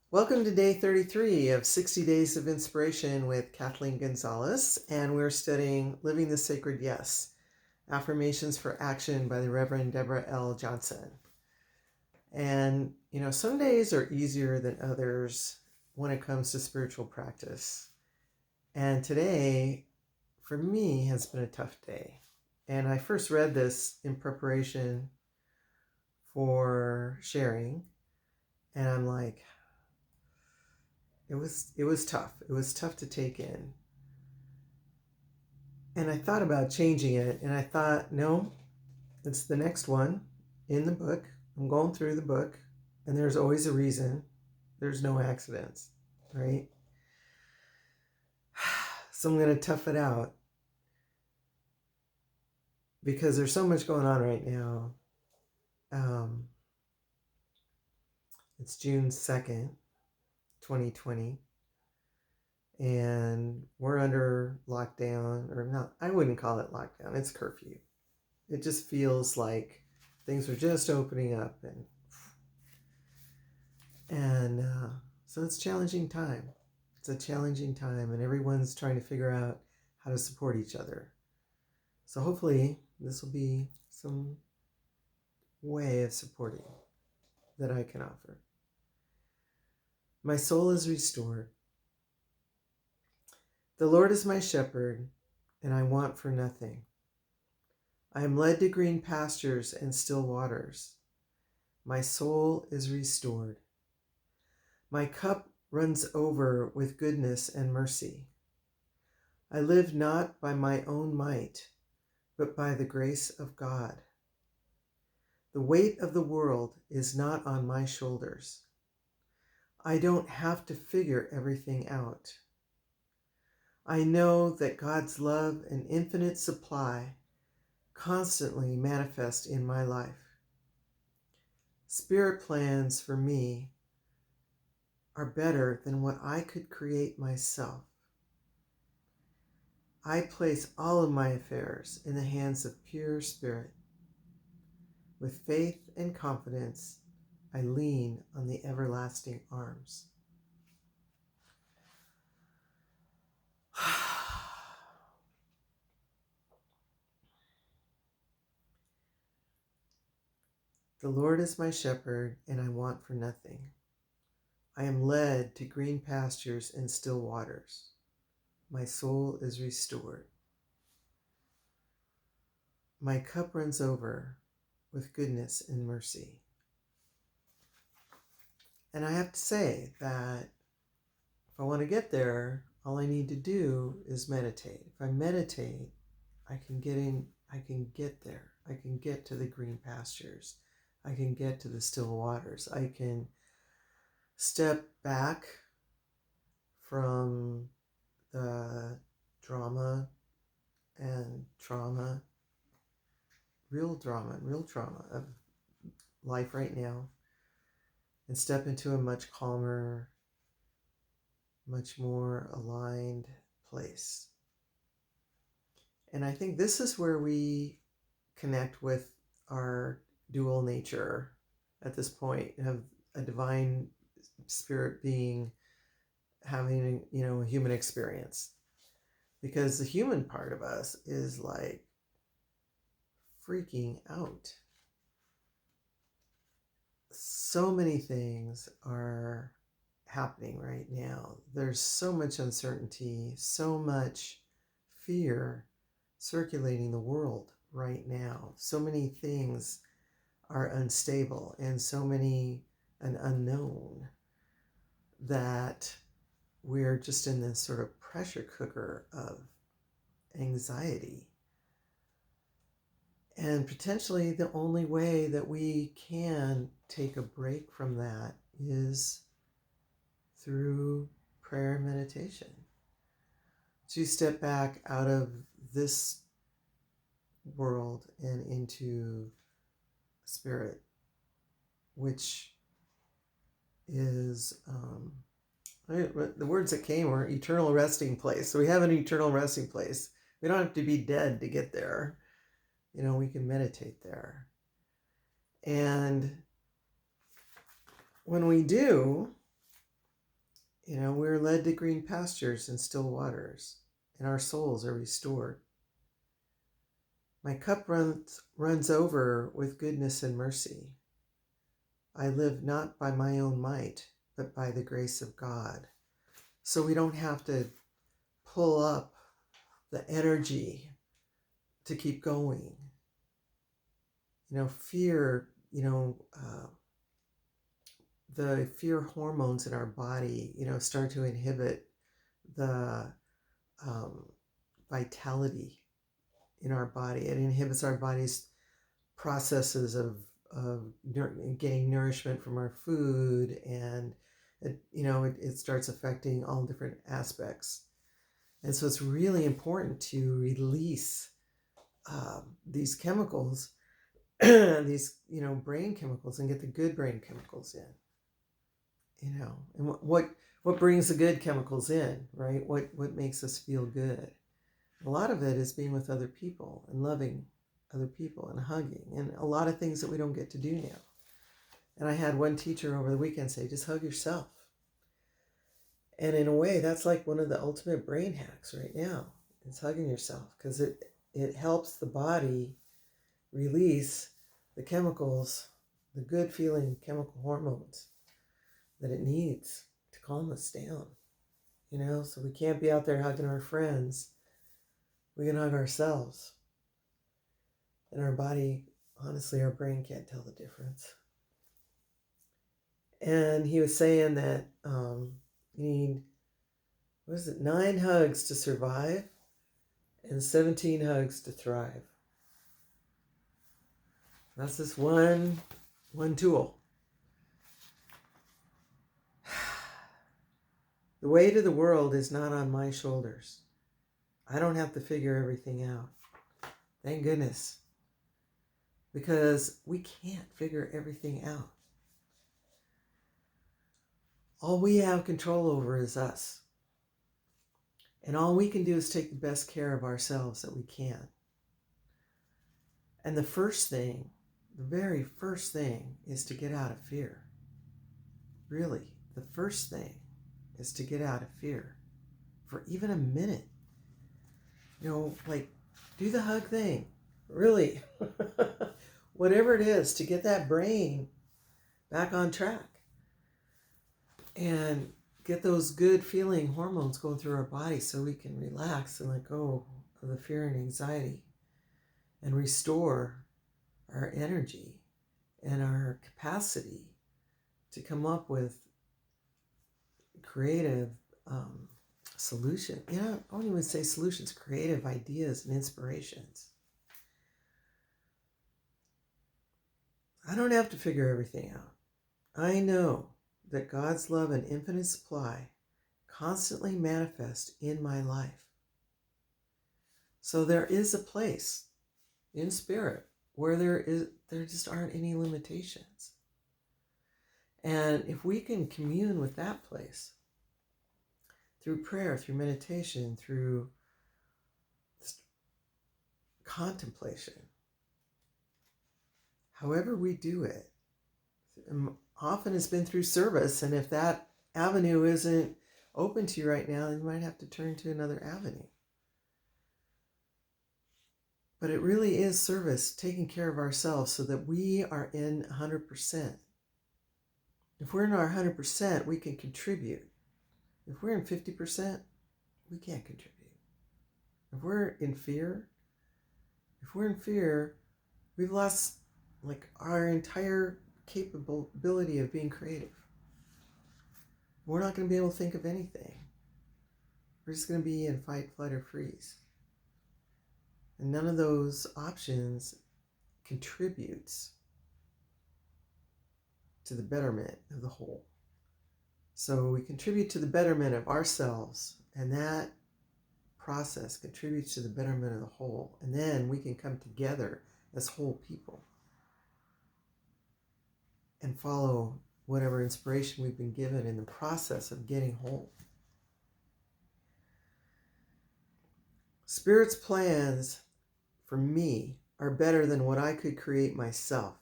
Welcome to day 33 of 60 Days of Inspiration with Kathleen Gonzalez, and we're studying Living the Sacred Yes, Affirmations for Action by the Reverend Deborah L. Johnson. And, some days are easier than others when it comes to spiritual practice. And today, for me, has been a tough day. And I first read this in preparation for sharing, and I'm like, it was tough. It was tough to take in. And I thought about changing it, and I thought, no, it's the next one in the book. I'm going through the book, and there's always a reason. There's no accidents, right? So I'm going to tough it out because there's so much going on right now. It's June 2nd, 2020. And we're under lockdown, or not, I wouldn't call it lockdown, it's curfew. It just feels like things are just opening up, and so it's a challenging time. It's a challenging time, and everyone's trying to figure out how to support each other. So hopefully this will be some way of supporting that I can offer. My soul is restored. The Lord is my shepherd, and I want for nothing. I am led to green pastures and still waters. My soul is restored. My cup runs over with goodness and mercy. I live not by my own might, but by the grace of God. The weight of the world is not on my shoulders. I don't have to figure everything out. I know that God's love and infinite supply constantly manifest in my life. Spirit plans for me are better than what I could create myself. I place all of my affairs in the hands of pure spirit. With faith and confidence, I lean on the everlasting arms. The Lord is my shepherd, and I want for nothing. I am led to green pastures and still waters. My soul is restored. My cup runs over with goodness and mercy. And I have to say that if I want to get there, all I need to do is meditate. If I meditate, I can get there. I can get to the green pastures. I can get to the still waters. I can step back from the drama and real drama and real trauma of life right now, and step into a much calmer, much more aligned place. And I think this is where we connect with our dual nature at this point, of a divine spirit being having, a human experience. Because the human part of us is like freaking out. So many things are happening right now. There's so much uncertainty, so much fear circulating the world right now. So many things are unstable, and so many an unknown, that we're just in this sort of pressure cooker of anxiety. And potentially the only way that we can take a break from that is through prayer and meditation. To step back out of this world and into spirit, which is, the words that came were eternal resting place. So we have an eternal resting place. We don't have to be dead to get there. We can meditate there. And when we do, We're led to green pastures and still waters, and our souls are restored. My cup runs over with goodness and mercy. I live not by my own might, but by the grace of God. So we don't have to pull up the energy to keep going. Fear, the fear hormones in our body, start to inhibit the vitality in our body. It inhibits our body's processes of getting nourishment from our food, and it starts affecting all different aspects. And so it's really important to release these chemicals, these brain chemicals, and get the good brain chemicals in. And what brings the good chemicals in, right? What makes us feel good? A lot of it is being with other people and loving other people and hugging, and a lot of things that we don't get to do now. And I had one teacher over the weekend say, just hug yourself. And in a way, that's like one of the ultimate brain hacks right now. It's hugging yourself, because it helps the body release the chemicals, the good feeling chemical hormones that it needs to calm us down. So we can't be out there hugging our friends. We can hug ourselves. And our body, honestly, our brain can't tell the difference. And he was saying that you need, 9 hugs to survive and 17 hugs to thrive. That's just one tool. The weight of the world is not on my shoulders. I don't have to figure everything out. Thank goodness. Because we can't figure everything out. All we have control over is us. And all we can do is take the best care of ourselves that we can. And the very first thing is to get out of fear. Really, the first thing is to get out of fear for even a minute. Do the hug thing. Really. Whatever it is to get that brain back on track and get those good feeling hormones going through our body so we can relax and let go of the fear and anxiety and restore our energy and our capacity to come up with creative solutions. I won't even say solutions, creative ideas and inspirations. I don't have to figure everything out. I know that God's love and infinite supply constantly manifest in my life. So there is a place in spirit where there just aren't any limitations. And if we can commune with that place through prayer, through meditation, through contemplation, however we do it, often it's been through service, and if that avenue isn't open to you right now, then you might have to turn to another avenue. But it really is service, taking care of ourselves so that we are in 100%. If we're in our 100%, we can contribute. If we're in 50%, we can't contribute. If we're in fear, we've lost our entire capability of being creative. We're not going to be able to think of anything. We're just going to be in fight, flight, or freeze. And none of those options contributes to the betterment of the whole. So we contribute to the betterment of ourselves, and that process contributes to the betterment of the whole. And then we can come together as whole people and follow whatever inspiration we've been given in the process of getting whole. Spirit's plans for me are better than what I could create myself.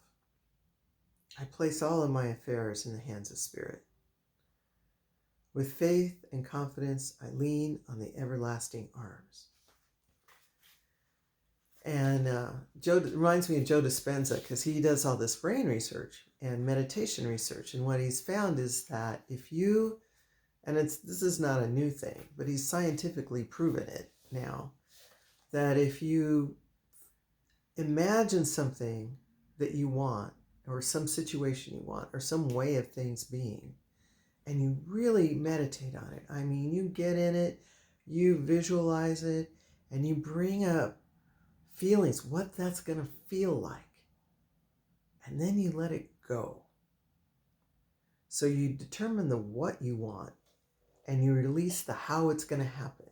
I place all of my affairs in the hands of Spirit. With faith and confidence, I lean on the everlasting arms. And Joe reminds me of Joe Dispenza, because he does all this brain research and meditation research. And what he's found is that if you, and this is not a new thing, but he's scientifically proven it now, that if you imagine something that you want, or some situation you want, or some way of things being, and you really meditate on it, I mean, you get in it, you visualize it, and you bring up feelings, what that's going to feel like. And then you let it go. So you determine the what you want, and you release the how it's going to happen.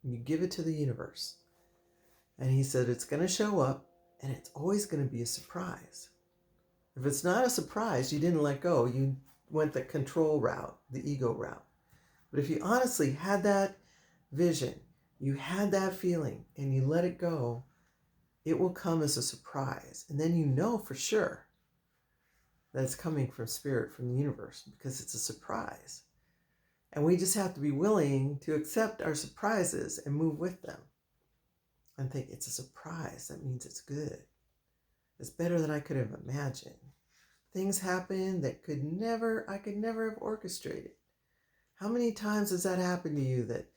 You give it to the universe. And he said it's going to show up, and it's always going to be a surprise. If it's not a surprise, you didn't let go. You went the control route, the ego route. But if you honestly had that vision, you had that feeling, and you let it go, it will come as a surprise. And then you know for sure that it's coming from spirit, from the universe, because it's a surprise. And we just have to be willing to accept our surprises and move with them. And think, it's a surprise. That means it's good. It's better than I could have imagined. Things happen that I could never have orchestrated. How many times has that happened to you that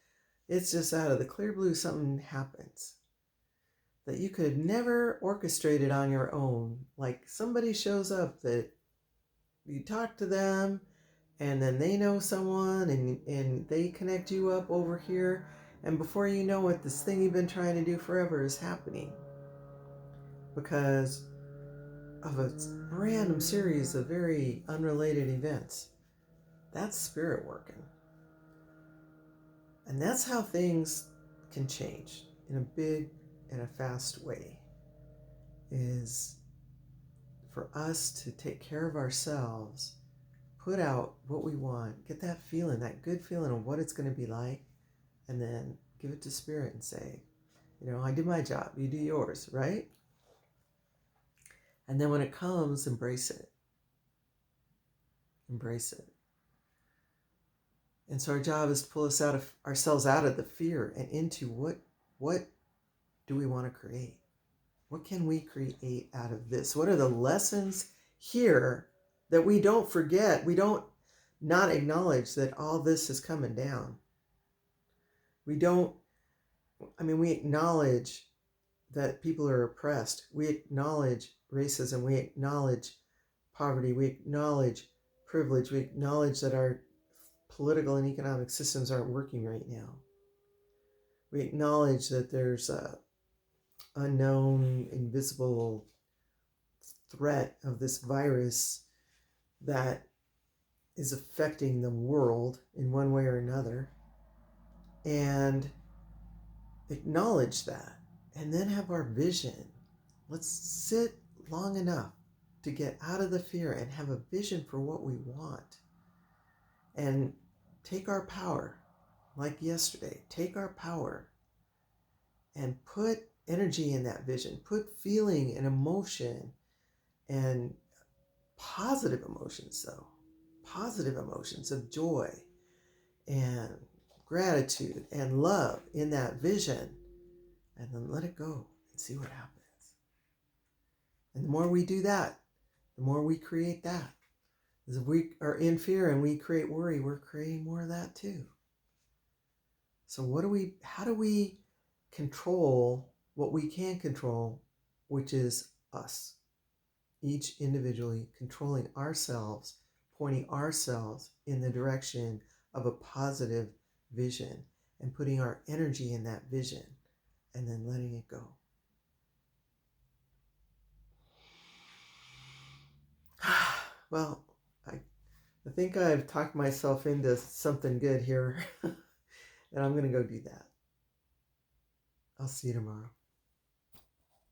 it's just out of the clear blue, something happens that you could have never orchestrated on your own? Like somebody shows up that you talk to them, and then they know someone, and they connect you up over here, and before you know it, this thing you've been trying to do forever is happening because of a random series of very unrelated events. That's spirit working. And that's how things can change in a big and a fast way, is for us to take care of ourselves, put out what we want, get that feeling, that good feeling of what it's going to be like, and then give it to spirit and say, I did my job, you do yours, right? And then when it comes, embrace it. Embrace it. And so our job is to pull ourselves out of the fear and into what do we want to create? What can we create out of this? What are the lessons here that we don't forget? We don't not acknowledge that all this is coming down. We acknowledge that people are oppressed. We acknowledge racism. We acknowledge poverty. We acknowledge privilege. We acknowledge that our political and economic systems aren't working right now. We acknowledge that there's a unknown, invisible threat of this virus that is affecting the world in one way or another, and acknowledge that, and then have our vision. Let's sit long enough to get out of the fear and have a vision for what we want, and take our power, like yesterday, take our power and put energy in that vision, put feeling and emotion, and positive emotions of joy and gratitude and love in that vision, and then let it go and see what happens. And the more we do that, the more we create that. If we are in fear and we create worry, we're creating more of that too. So how do we control what we can control, which is us? Each individually controlling ourselves, pointing ourselves in the direction of a positive vision, and putting our energy in that vision, and then letting it go. Well, I think I've talked myself into something good here, and I'm going to go do that. I'll see you tomorrow.